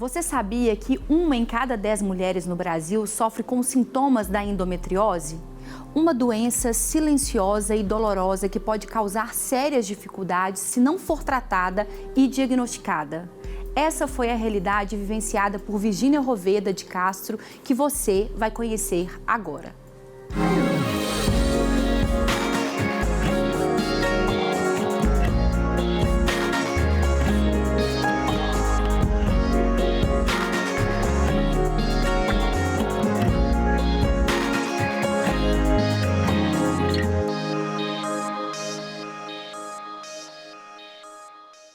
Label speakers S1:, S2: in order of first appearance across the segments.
S1: Você sabia que 1 em cada 10 mulheres no Brasil sofre com sintomas da endometriose? Uma doença silenciosa e dolorosa que pode causar sérias dificuldades se não for tratada e diagnosticada. Essa foi a realidade vivenciada por Virgínia Roveda de Castro, que você vai conhecer agora.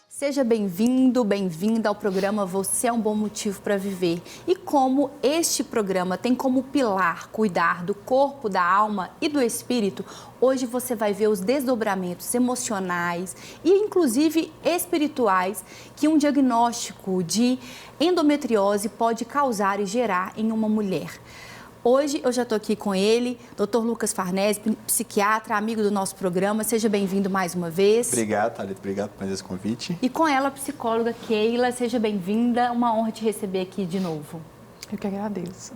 S1: Seja bem-vindo, bem-vinda ao programa Você é um Bom Motivo para Viver. E como este programa tem como pilar cuidar do corpo, da alma e do espírito, hoje você vai ver os desdobramentos emocionais e inclusive espirituais que um diagnóstico de endometriose pode causar e gerar em uma mulher. Hoje eu já estou aqui com ele, Dr. Lucas Farnese, psiquiatra, amigo do nosso programa. Seja bem-vindo mais uma vez.
S2: Obrigado, Thalita. Obrigado por esse convite.
S1: E com ela, a psicóloga Keila. Seja bem-vinda. Uma honra te receber aqui de novo.
S3: Eu que agradeço.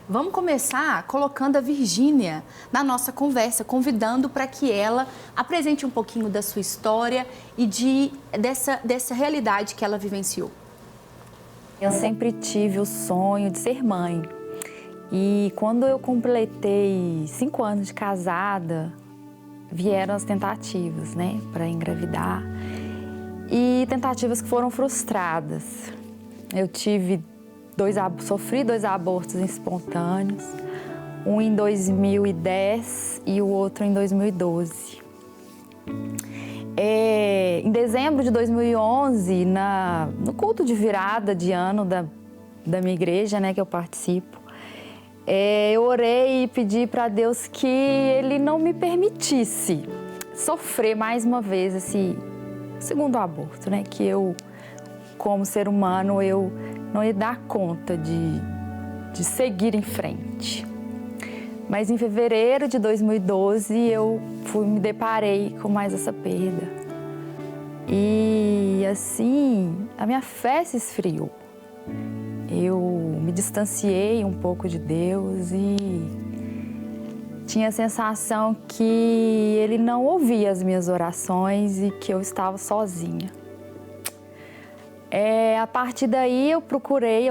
S1: Vamos começar colocando a Virgínia na nossa conversa, convidando para que ela apresente um pouquinho da sua história e dessa realidade que ela vivenciou.
S4: Eu sempre tive o sonho de ser mãe. E quando eu completei 5 anos de casada, vieram as tentativas, né, para engravidar. E tentativas que foram frustradas. Eu sofri 2 abortos espontâneos, um em 2010 e o outro em 2012. Em dezembro de 2011, no culto de virada de ano da minha igreja, né, que eu participo, eu orei e pedi para Deus que Ele não me permitisse sofrer mais uma vez esse segundo aborto, né? Que eu, como ser humano, eu não ia dar conta de seguir em frente. Mas em fevereiro de 2012 eu me deparei com mais essa perda. E assim, a minha fé se esfriou. Eu me distanciei um pouco de Deus e tinha a sensação que Ele não ouvia as minhas orações e que eu estava sozinha. A partir daí eu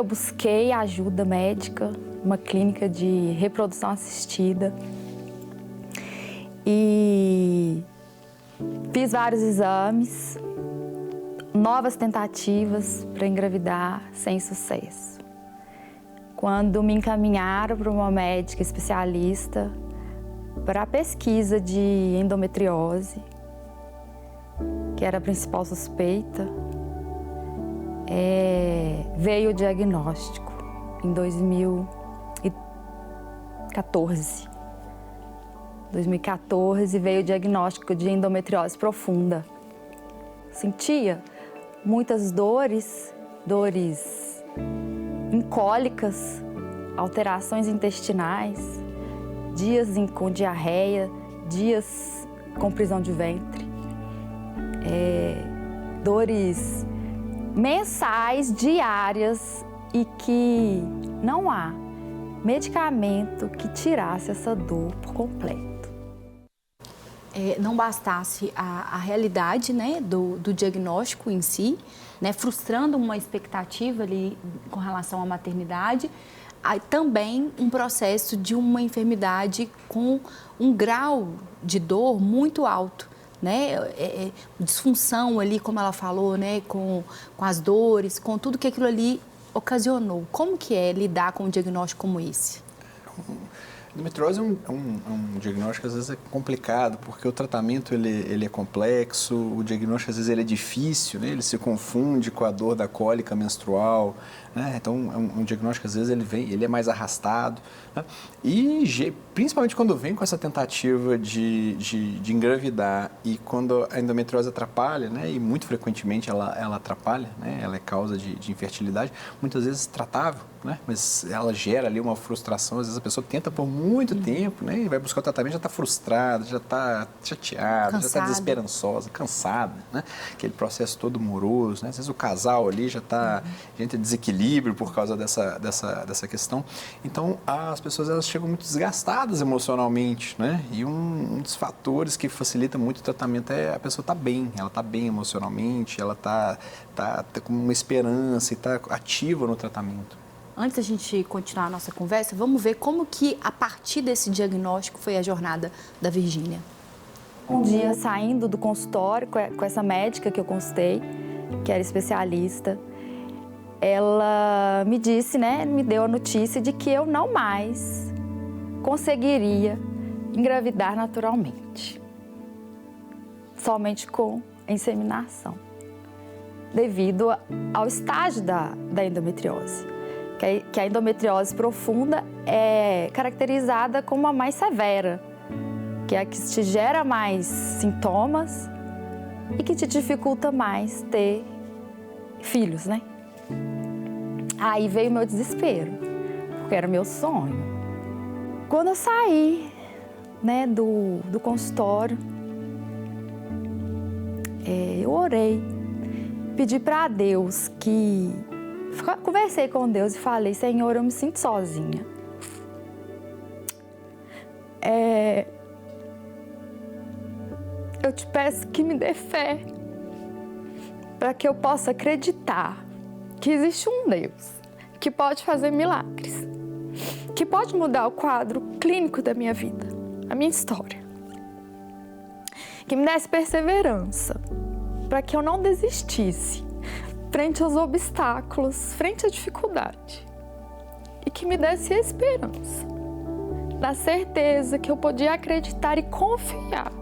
S4: busquei ajuda médica, uma clínica de reprodução assistida e fiz vários exames, novas tentativas para engravidar sem sucesso. Quando me encaminharam para uma médica especialista para a pesquisa de endometriose, que era a principal suspeita, veio o diagnóstico em 2014. 2014 veio o diagnóstico de endometriose profunda. Sentia muitas dores cólicas, alterações intestinais, dias com diarreia, dias com prisão de ventre, dores mensais, diárias e que não há medicamento que tirasse essa dor por completo.
S1: Não bastasse a realidade, né, do diagnóstico em si, né, frustrando uma expectativa ali com relação à maternidade, também um processo de uma enfermidade com um grau de dor muito alto, né, disfunção ali, como ela falou, né, com as dores, com tudo que aquilo ali ocasionou. Como que é lidar com um diagnóstico como esse?
S2: Endometriose é um diagnóstico que às vezes é complicado, porque o tratamento ele é complexo, o diagnóstico às vezes ele é difícil, né? Ele se confunde com a dor da cólica menstrual, né? Então é um diagnóstico que às vezes ele é mais arrastado, né? E principalmente quando vem com essa tentativa de engravidar e quando a endometriose atrapalha, né? E muito frequentemente ela atrapalha, né? Ela é causa de infertilidade, muitas vezes tratável, né? Mas ela gera ali uma frustração, às vezes a pessoa tenta por muito tempo, né? E vai buscar o tratamento, já está frustrada, já está chateada, já está desesperançosa, cansada, né? Aquele processo todo moroso, né? Às vezes o casal ali já está em desequilíbrio por causa dessa questão. Então, as pessoas elas chegam muito desgastadas emocionalmente, né? E um dos fatores que facilita muito o tratamento é a pessoa estar bem, ela está bem emocionalmente, ela está com uma esperança e está ativa no tratamento.
S1: Antes da gente continuar a nossa conversa, vamos ver como que, a partir desse diagnóstico, foi a jornada da Virgínia.
S4: Um dia, saindo do consultório com essa médica que eu consultei, que era especialista, ela me disse, né, me deu a notícia de que eu não mais conseguiria engravidar naturalmente, somente com inseminação, devido ao estágio da endometriose. Que a endometriose profunda é caracterizada como a mais severa, que é a que te gera mais sintomas e que te dificulta mais ter filhos, né? Aí veio o meu desespero, porque era meu sonho. Quando eu saí, né, do consultório, eu orei, pedi para Deus que... Conversei com Deus e falei, Senhor, eu me sinto sozinha. Eu te peço que me dê fé para que eu possa acreditar que existe um Deus que pode fazer milagres, que pode mudar o quadro clínico da minha vida, a minha história. Que me desse perseverança para que eu não desistisse frente aos obstáculos, frente à dificuldade. E que me desse esperança, da certeza que eu podia acreditar e confiar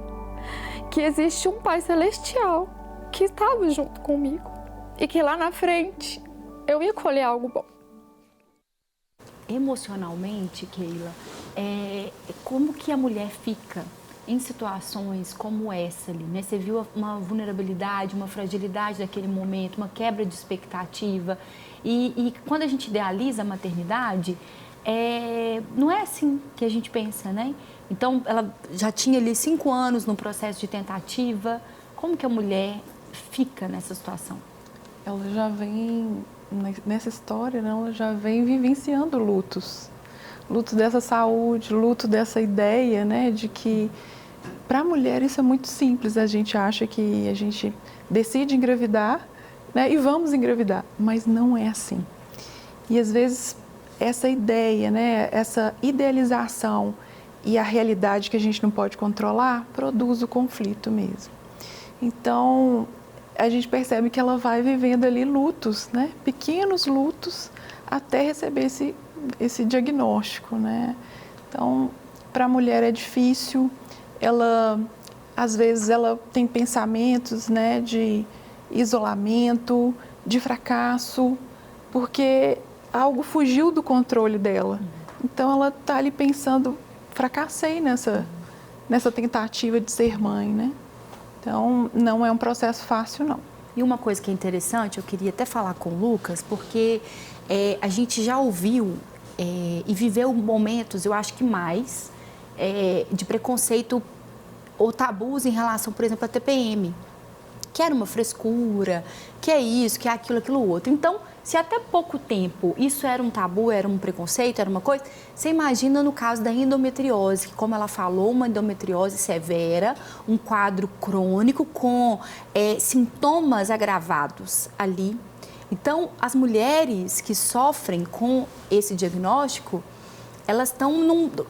S4: que existe um Pai Celestial que estava junto comigo e que lá na frente eu ia colher algo bom.
S1: Emocionalmente, Keila, como que a mulher fica em situações como essa ali, né? Você viu uma vulnerabilidade, uma fragilidade daquele momento, uma quebra de expectativa. E quando a gente idealiza a maternidade, não é assim que a gente pensa, né? Então, ela já tinha ali 5 anos no processo de tentativa. Como que a mulher fica nessa situação?
S3: Ela já vem, nessa história, né? Ela já vem vivenciando lutos. Luto dessa saúde, luto dessa ideia, né, de que para a mulher isso é muito simples. A gente acha que a gente decide engravidar, né, e vamos engravidar, mas não é assim. E às vezes essa ideia, né, essa idealização e a realidade que a gente não pode controlar produz o conflito mesmo. Então a gente percebe que ela vai vivendo ali lutos, né, pequenos lutos, até receber esse diagnóstico, né? Então, para a mulher é difícil, às vezes ela tem pensamentos, né, de isolamento, de fracasso, porque algo fugiu do controle dela. Então, ela está ali pensando, fracassei nessa tentativa de ser mãe, né? Então, não é um processo fácil, não.
S1: E uma coisa que é interessante, eu queria até falar com o Lucas, porque a gente já ouviu e viveu momentos, eu acho que mais, de preconceito ou tabus em relação, por exemplo, à TPM, que era uma frescura, que é isso, que é aquilo outro. Então, se até pouco tempo isso era um tabu, era um preconceito, era uma coisa, você imagina no caso da endometriose, que, como ela falou, uma endometriose severa, um quadro crônico com sintomas agravados ali. Então, as mulheres que sofrem com esse diagnóstico, elas estão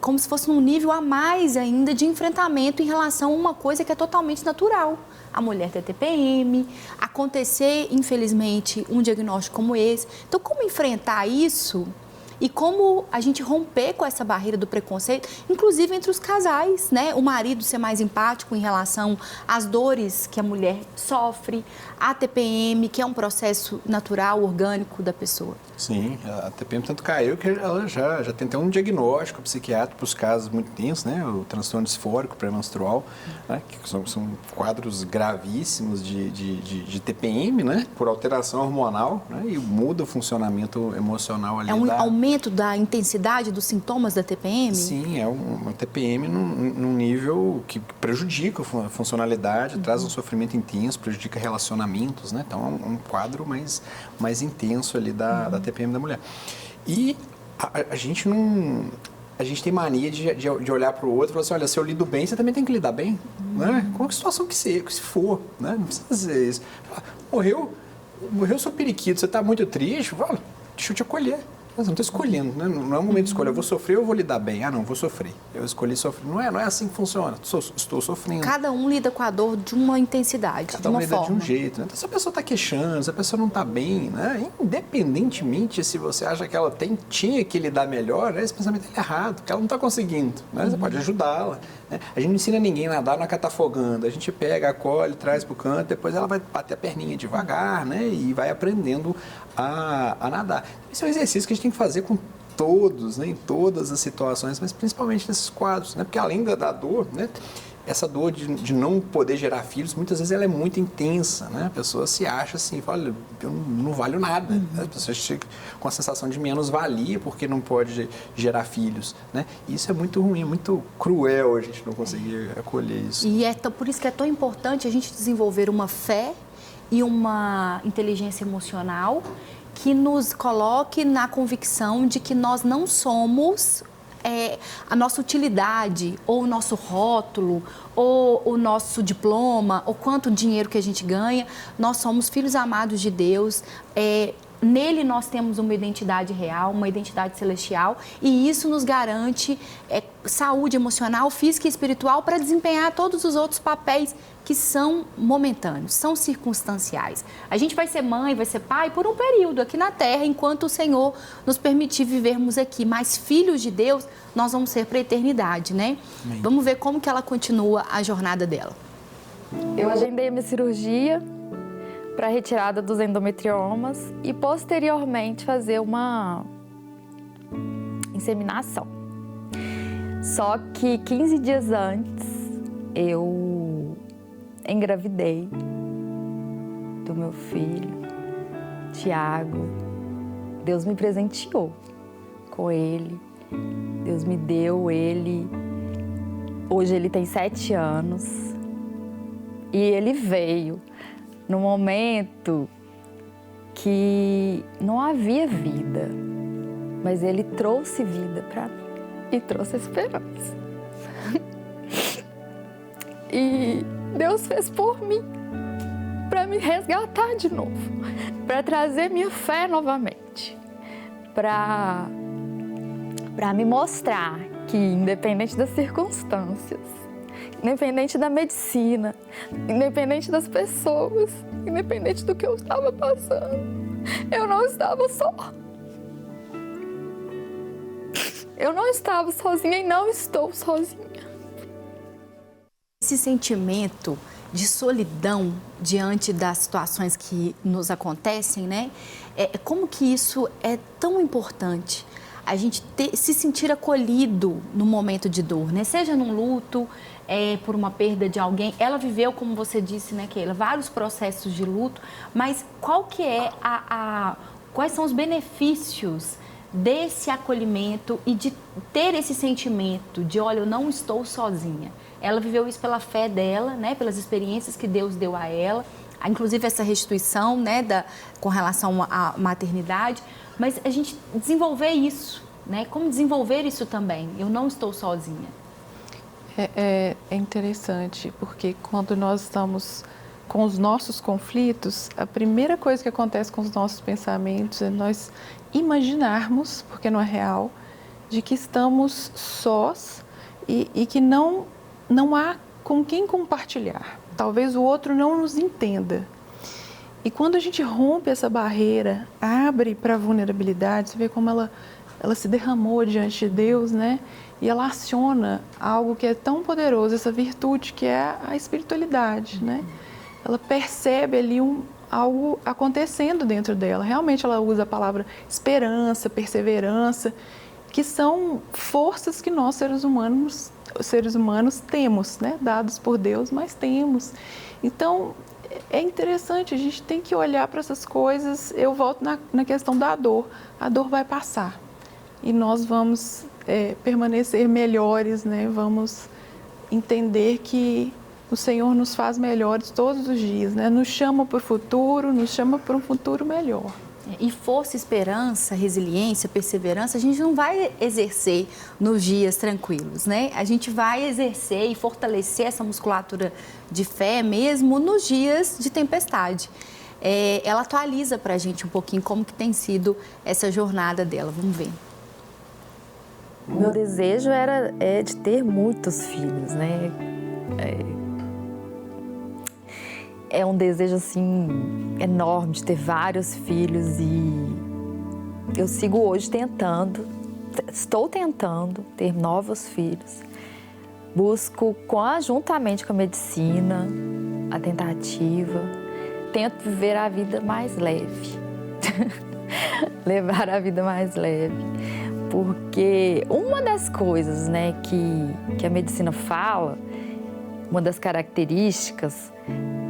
S1: como se fosse num nível a mais ainda de enfrentamento em relação a uma coisa que é totalmente natural. A mulher ter TPM, acontecer, infelizmente, um diagnóstico como esse. Então, como enfrentar isso e como a gente romper com essa barreira do preconceito, inclusive entre os casais, né? O marido ser mais empático em relação às dores que a mulher sofre, a TPM, que é um processo natural, orgânico da pessoa.
S2: Sim, a TPM tanto caiu que ela já tem até um diagnóstico psiquiátrico para os casos muito tensos, né? O transtorno disfórico pré-menstrual, né? Que são quadros gravíssimos de TPM, né? Por alteração hormonal, né? E muda o funcionamento emocional ali.
S1: É um aumento aumento da intensidade dos sintomas da TPM?
S2: Sim, é uma TPM num nível que prejudica a funcionalidade, traz um sofrimento intenso, prejudica relacionamentos, né? Então, é um quadro mais intenso ali da TPM da mulher. E a gente não... A gente tem mania de olhar para o outro e falar assim, olha, se eu lido bem, você também tem que lidar bem, né? Qualquer situação que se for, né? Não precisa dizer isso. Morreu seu periquito, você está muito triste, fala, deixa eu te acolher. Mas eu não estou escolhendo, né? Não é um momento de escolha. Eu vou sofrer ou vou lidar bem? Ah, não, vou sofrer. Eu escolhi sofrer. Não é assim que funciona. Estou sofrendo.
S1: Cada um lida com a dor de uma intensidade,
S2: Cada
S1: de uma
S2: um lida
S1: forma.
S2: de um jeito. Né? Então, se a pessoa está queixando, se a pessoa não está bem, né? Independentemente se você acha que ela tinha que lidar melhor, né? Esse pensamento é errado, porque ela não está conseguindo. Né? Você pode ajudá-la. Né? A gente não ensina ninguém a nadar na catafogando. A gente pega, acolhe, traz para o canto, depois ela vai bater a perninha devagar, né? E vai aprendendo a nadar. Esse é um exercício que a gente tem que fazer com todos, né, em todas as situações, mas principalmente nesses quadros, né, porque além da dor, né, essa dor de não poder gerar filhos, muitas vezes ela é muito intensa, né, a pessoa se acha assim, fala, olha, eu não valho nada, né? A pessoa chega com a sensação de menos-valia porque não pode gerar filhos, né, e isso é muito ruim, muito cruel a gente não conseguir acolher isso.
S1: E por isso que é tão importante a gente desenvolver uma fé e uma inteligência emocional que nos coloque na convicção de que nós não somos a nossa utilidade, ou o nosso rótulo, ou o nosso diploma, ou quanto dinheiro que a gente ganha. Nós somos filhos amados de Deus. Nele nós temos uma identidade real, uma identidade celestial, e isso nos garante saúde emocional, física e espiritual para desempenhar todos os outros papéis que são momentâneos, são circunstanciais. A gente vai ser mãe, vai ser pai por um período aqui na Terra, enquanto o Senhor nos permitir vivermos aqui, mas filhos de Deus nós vamos ser para a eternidade, né?
S2: Amém.
S1: Vamos ver como que ela continua a jornada dela.
S4: Eu agendei a minha cirurgia para retirada dos endometriomas e posteriormente fazer uma inseminação. Só que 15 dias antes eu engravidei do meu filho, Tiago. Deus me presenteou com ele, Deus me deu ele. Hoje ele tem 7 anos e ele veio no momento que não havia vida, mas ele trouxe vida para mim e trouxe esperança. E Deus fez por mim para me resgatar de novo, para trazer minha fé novamente, para me mostrar que, independente das circunstâncias, independente da medicina, independente das pessoas, independente do que eu estava passando, eu não estava só. Eu não estava sozinha e não estou sozinha.
S1: Esse sentimento de solidão diante das situações que nos acontecem, né? Como que isso é tão importante? A gente se sentir acolhido no momento de dor, né? Seja num luto, por uma perda de alguém. Ela viveu, como você disse, né, Keila, vários processos de luto, mas qual que é quais são os benefícios desse acolhimento e de ter esse sentimento de, olha, eu não estou sozinha? Ela viveu isso pela fé dela, né, pelas experiências que Deus deu a ela, inclusive essa restituição, né, com relação à maternidade, mas a gente desenvolver isso, né, como desenvolver isso também? Eu não estou sozinha.
S3: É interessante, porque quando nós estamos com os nossos conflitos, a primeira coisa que acontece com os nossos pensamentos é nós imaginarmos, porque não é real, de que estamos sós e que não há com quem compartilhar. Talvez o outro não nos entenda. E quando a gente rompe essa barreira, abre para a vulnerabilidade, você vê como ela se derramou diante de Deus, né? E ela aciona algo que é tão poderoso, essa virtude que é a espiritualidade, né? Ela percebe ali algo acontecendo dentro dela. Realmente ela usa a palavra esperança, perseverança, que são forças que nós, seres humanos temos, né? Dados por Deus, mas temos. Então, é interessante, a gente tem que olhar para essas coisas. Eu volto na questão da dor. A dor vai passar. e nós vamos permanecer melhores, né? Vamos entender que o Senhor nos faz melhores todos os dias, né? Nos chama para o futuro, nos chama para um futuro melhor.
S1: E força, esperança, resiliência, perseverança, a gente não vai exercer nos dias tranquilos, né? A gente vai exercer e fortalecer essa musculatura de fé mesmo nos dias de tempestade. Ela atualiza para a gente um pouquinho como que tem sido essa jornada dela. Vamos ver.
S4: Meu desejo é de ter muitos filhos, né? É um desejo, assim, enorme de ter vários filhos e eu sigo hoje estou tentando ter novos filhos. Busco conjuntamente com a medicina, a tentativa, tento viver a vida mais leve, levar a vida mais leve. Porque uma das coisas, né, que a medicina fala, uma das características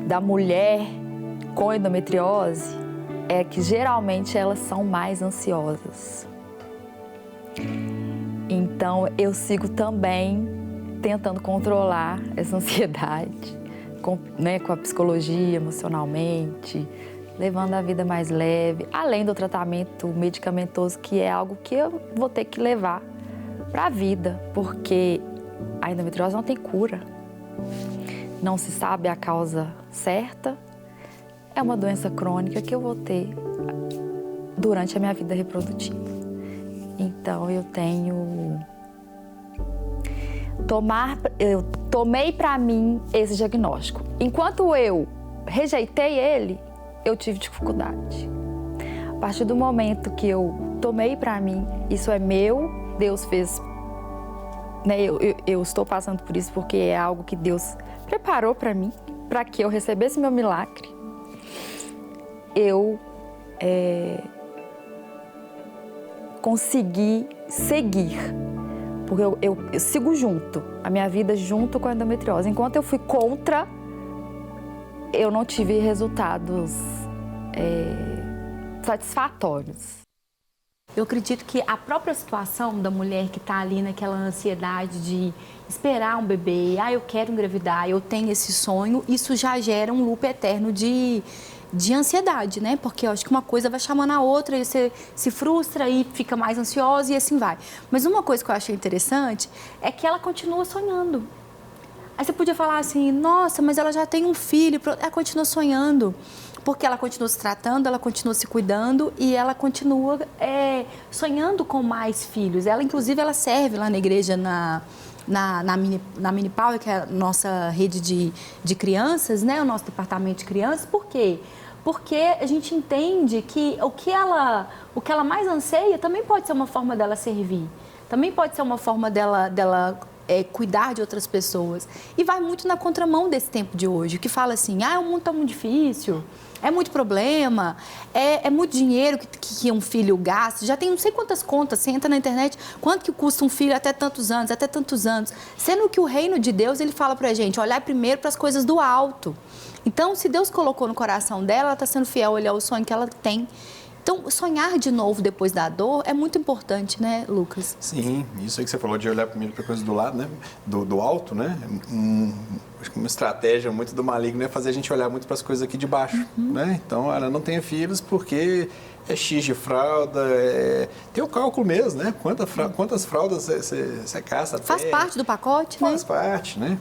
S4: da mulher com endometriose é que geralmente elas são mais ansiosas. Então eu sigo também tentando controlar essa ansiedade, com a psicologia, emocionalmente, levando a vida mais leve, além do tratamento medicamentoso, que é algo que eu vou ter que levar para a vida, porque a endometriose não tem cura. Não se sabe a causa certa, é uma doença crônica que eu vou ter durante a minha vida reprodutiva. Então eu tomei para mim esse diagnóstico. Enquanto eu rejeitei ele, eu tive dificuldade. A partir do momento que eu tomei para mim, isso é meu, Deus fez, né? Eu estou passando por isso porque é algo que Deus preparou para mim, para que eu recebesse meu milagre. Eu consegui seguir, porque eu sigo junto, a minha vida junto com a endometriose. Enquanto eu fui contra, eu não tive resultados satisfatórios.
S1: Eu acredito que a própria situação da mulher que está ali naquela ansiedade de esperar um bebê, eu quero engravidar, eu tenho esse sonho, isso já gera um loop eterno de ansiedade, né? Porque eu acho que uma coisa vai chamando a outra e você se frustra e fica mais ansiosa e assim vai. Mas uma coisa que eu achei interessante é que ela continua sonhando. Aí você podia falar assim, nossa, mas ela já tem um filho, ela continua sonhando. Porque ela continua se tratando, ela continua se cuidando e ela continua sonhando com mais filhos. Ela, inclusive, ela serve lá na igreja, na Mini Power, que é a nossa rede de crianças, né? O nosso departamento de crianças. Por quê? Porque a gente entende que o que ela mais anseia também pode ser uma forma dela servir. Também pode ser uma forma dela cuidar de outras pessoas. E vai muito na contramão desse tempo de hoje, que fala assim, o mundo está muito difícil, é muito problema, é muito dinheiro que um filho gasta, já tem não sei quantas contas, você entra na internet, quanto que custa um filho até tantos anos, sendo que o reino de Deus, ele fala pra gente, olhar primeiro para as coisas do alto. Então, se Deus colocou no coração dela, ela está sendo fiel a olhar o sonho que ela tem. Então, sonhar de novo depois da dor é muito importante, né, Lucas?
S2: Sim, isso aí que você falou de olhar primeiro para coisas do lado, né? Do alto, né? Acho que uma estratégia muito do maligno é fazer a gente olhar muito para as coisas aqui de baixo, né? Então, ela não tenha filhos porque é X de fralda, tem o cálculo mesmo, né? Quantas fraldas você caça até...
S1: Faz parte do pacote, né?
S2: Faz parte, né?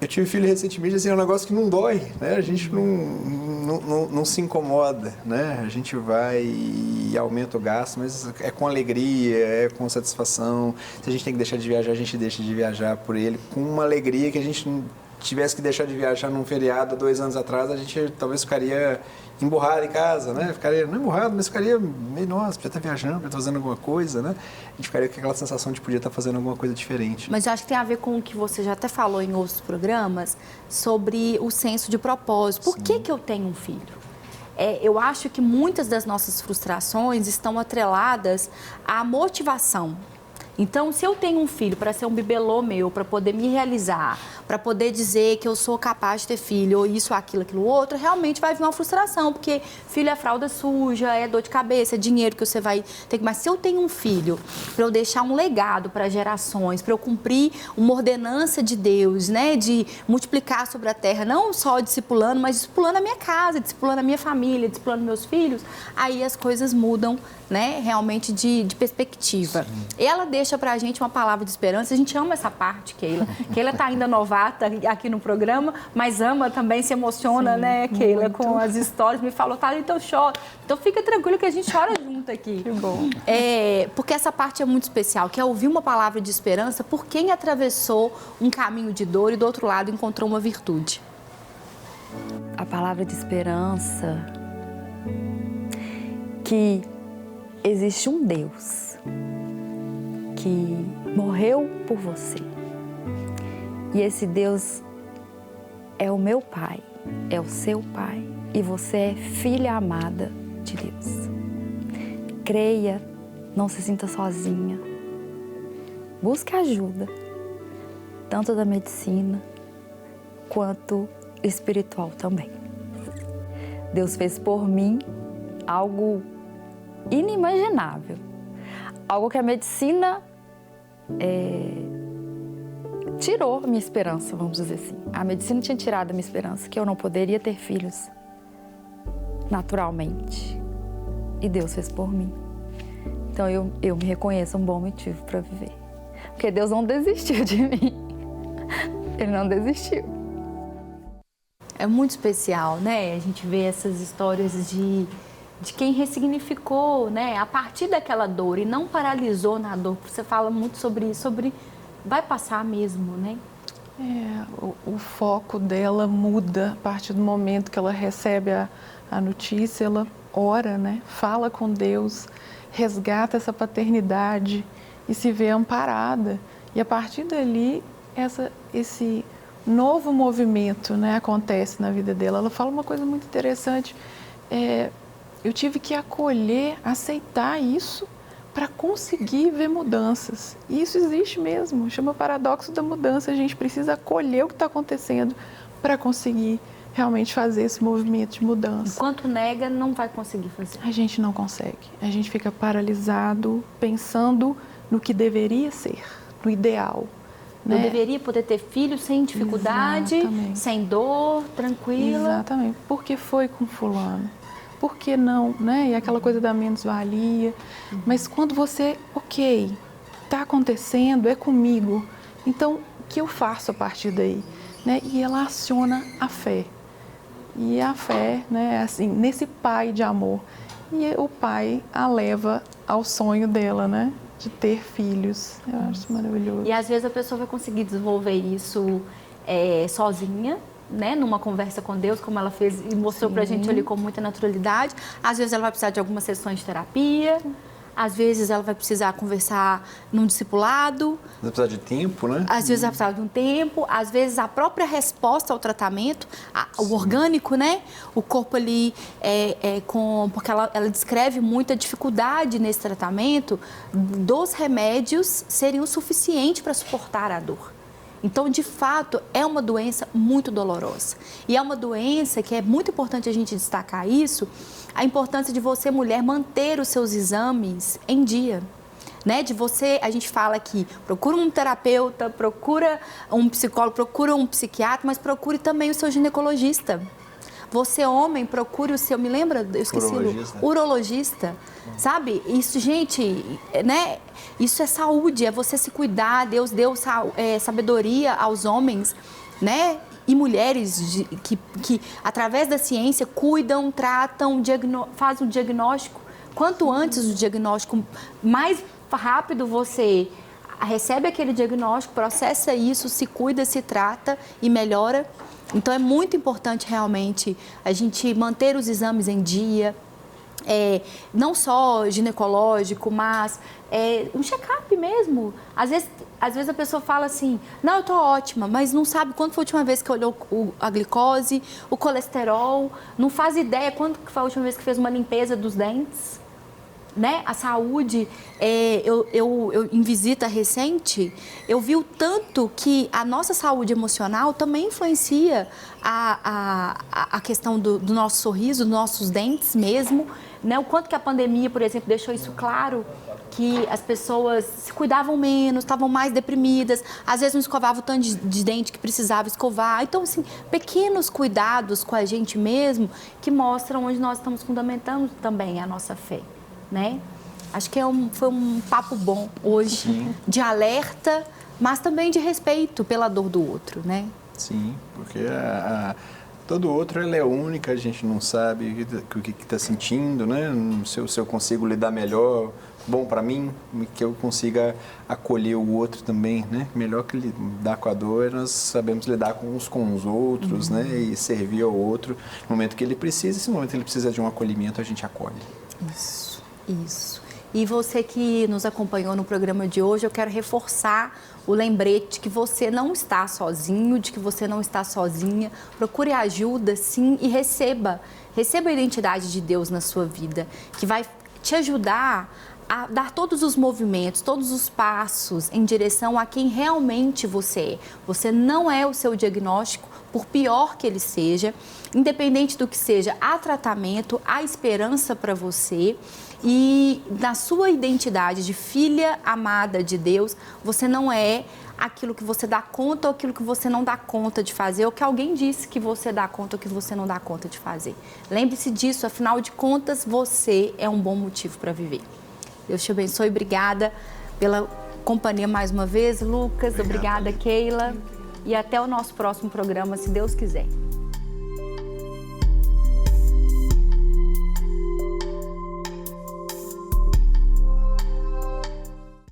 S2: Eu tive filho recentemente, assim, é um negócio que não dói, né? A gente não se incomoda, né? A gente vai e aumenta o gasto, mas é com alegria, é com satisfação. Se a gente tem que deixar de viajar, a gente deixa de viajar por ele, com uma alegria que a gente não tivesse que deixar de viajar num feriado 2 anos atrás, a gente talvez ficaria emburrado em casa, né? Ficaria, não emburrado, mas ficaria meio, nossa, podia estar viajando, podia estar fazendo alguma coisa, né? A gente ficaria com aquela sensação de podia estar fazendo alguma coisa diferente.
S1: Mas eu acho que tem a ver com o que você já até falou em outros programas sobre o senso de propósito. Por que eu tenho um filho? Eu acho que muitas das nossas frustrações estão atreladas à motivação. Então, se eu tenho um filho para ser um bibelô meu, para poder me realizar, para poder dizer que eu sou capaz de ter filho, ou isso, aquilo, aquilo outro, realmente vai vir uma frustração, porque filho é fralda suja, é dor de cabeça, é dinheiro que você vai ter que... Mas se eu tenho um filho, para eu deixar um legado para gerações, para eu cumprir uma ordenança de Deus, né, de multiplicar sobre a terra, não só discipulando, mas discipulando a minha casa, discipulando a minha família, discipulando meus filhos, aí as coisas mudam, né, realmente de perspectiva. Sim. Ela deixa pra gente uma palavra de esperança, a gente ama essa parte, Keila. Keila tá ainda novata aqui no programa, mas ama também, se emociona, sim, né, Keila, muito, com as histórias, me falou, tá, então chora. Então fica tranquilo que a gente chora junto aqui.
S3: Que bom.
S1: Porque essa parte é muito especial, que é ouvir uma palavra de esperança por quem atravessou um caminho de dor e do outro lado encontrou uma virtude.
S4: A palavra de esperança que existe um Deus que morreu por você. E esse Deus é o meu Pai, é o seu Pai. E você é filha amada de Deus. Creia, não se sinta sozinha. Busque ajuda, tanto da medicina quanto espiritual também. Deus fez por mim algo inimaginável, algo que a medicina tirou a minha esperança, vamos dizer assim. A medicina tinha tirado a minha esperança, que eu não poderia ter filhos naturalmente. E Deus fez por mim. Então eu me reconheço um bom motivo para viver. Porque Deus não desistiu de mim. Ele não desistiu.
S1: É muito especial, né? A gente vê essas histórias de quem ressignificou, né? A partir daquela dor e não paralisou na dor. Você fala muito sobre isso, sobre vai passar mesmo, né?
S3: O foco dela muda a partir do momento que ela recebe a notícia, ela ora, né? Fala com Deus, resgata essa paternidade e se vê amparada. E a partir dali, esse novo movimento, né, acontece na vida dela. Ela fala uma coisa muito interessante. Eu tive que acolher, aceitar isso para conseguir ver mudanças. E isso existe mesmo, chama paradoxo da mudança. A gente precisa acolher o que está acontecendo para conseguir realmente fazer esse movimento de mudança.
S1: Enquanto nega, não vai conseguir fazer.
S3: A gente não consegue. A gente fica paralisado, pensando no que deveria ser, no ideal.
S1: Eu deveria poder ter filho sem dificuldade, exatamente, sem dor, tranquila.
S3: Exatamente. Por que foi com fulano? Por que não? Né? E aquela coisa da menos-valia. Mas quando você, ok, está acontecendo, é comigo, então o que eu faço a partir daí? Né? E ela aciona a fé. E a fé, né, assim, nesse pai de amor. E o pai a leva ao sonho dela, né? De ter filhos. Eu acho isso maravilhoso.
S1: E às vezes a pessoa vai conseguir desenvolver isso sozinha, né? Numa conversa com Deus, como ela fez e mostrou pra gente ali com muita naturalidade. Às vezes ela vai precisar de algumas sessões de terapia. Às vezes ela vai precisar conversar num discipulado.
S2: Vai precisar de tempo, né?
S1: Às vezes vai precisar de um tempo. Às vezes a própria resposta ao tratamento, o orgânico, né? O corpo ali, porque ela descreve muita dificuldade nesse tratamento dos remédios serem o suficiente para suportar a dor. Então, de fato, é uma doença muito dolorosa. E é uma doença que é muito importante a gente destacar isso, a importância de você, mulher, manter os seus exames em dia. Né? De você, a gente fala aqui, procura um terapeuta, procura um psicólogo, procura um psiquiatra, mas procure também o seu ginecologista. Você, homem, procure o seu, me lembra? Eu esqueci. Urologista. Sabe? Isso, gente, né? Isso é saúde, é você se cuidar. Deus deu sabedoria aos homens, né? E mulheres que, através da ciência, cuidam, tratam, fazem o diagnóstico. Quanto antes do diagnóstico, mais rápido você recebe aquele diagnóstico, processa isso, se cuida, se trata e melhora. Então, é muito importante, realmente, a gente manter os exames em dia, não só ginecológico, mas um check-up mesmo. Às vezes a pessoa fala assim, não, eu estou ótima, mas não sabe quando foi a última vez que olhou a glicose, o colesterol, não faz ideia quando foi a última vez que fez uma limpeza dos dentes. né? A saúde, eu em visita recente, eu vi o tanto que a nossa saúde emocional também influencia a questão do nosso sorriso, dos nossos dentes mesmo, né? O quanto que a pandemia, por exemplo, deixou isso claro, que as pessoas se cuidavam menos, estavam mais deprimidas, às vezes não escovavam o tanto de dente que precisava escovar. Então, assim, pequenos cuidados com a gente mesmo que mostram onde nós estamos fundamentando também a nossa fé, né? Acho que foi um papo bom hoje, sim, de alerta, mas também de respeito pela dor do outro, né?
S2: Sim, porque todo outro ela é única, a gente não sabe o que está sentindo, né? Se eu consigo lidar melhor, bom para mim, que eu consiga acolher o outro também, né? Melhor que lidar com a dor, nós sabemos lidar uns com os outros, né? E servir ao outro no momento que ele precisa. Se no momento que ele precisa de um acolhimento, a gente acolhe.
S1: Isso. E você que nos acompanhou no programa de hoje, eu quero reforçar o lembrete que você não está sozinho, de que você não está sozinha. Procure ajuda, sim, e receba a identidade de Deus na sua vida, que vai te ajudar a dar todos os movimentos, todos os passos em direção a quem realmente você é. Você não é o seu diagnóstico, por pior que ele seja, independente do que seja, há tratamento, há esperança para você. E na sua identidade de filha amada de Deus, você não é aquilo que você dá conta ou aquilo que você não dá conta de fazer, ou que alguém disse que você dá conta ou que você não dá conta de fazer. Lembre-se disso, afinal de contas, você é um bom motivo para viver. Deus te abençoe, obrigada pela companhia mais uma vez, Lucas, obrigada, Keila, e até o nosso próximo programa, se Deus quiser.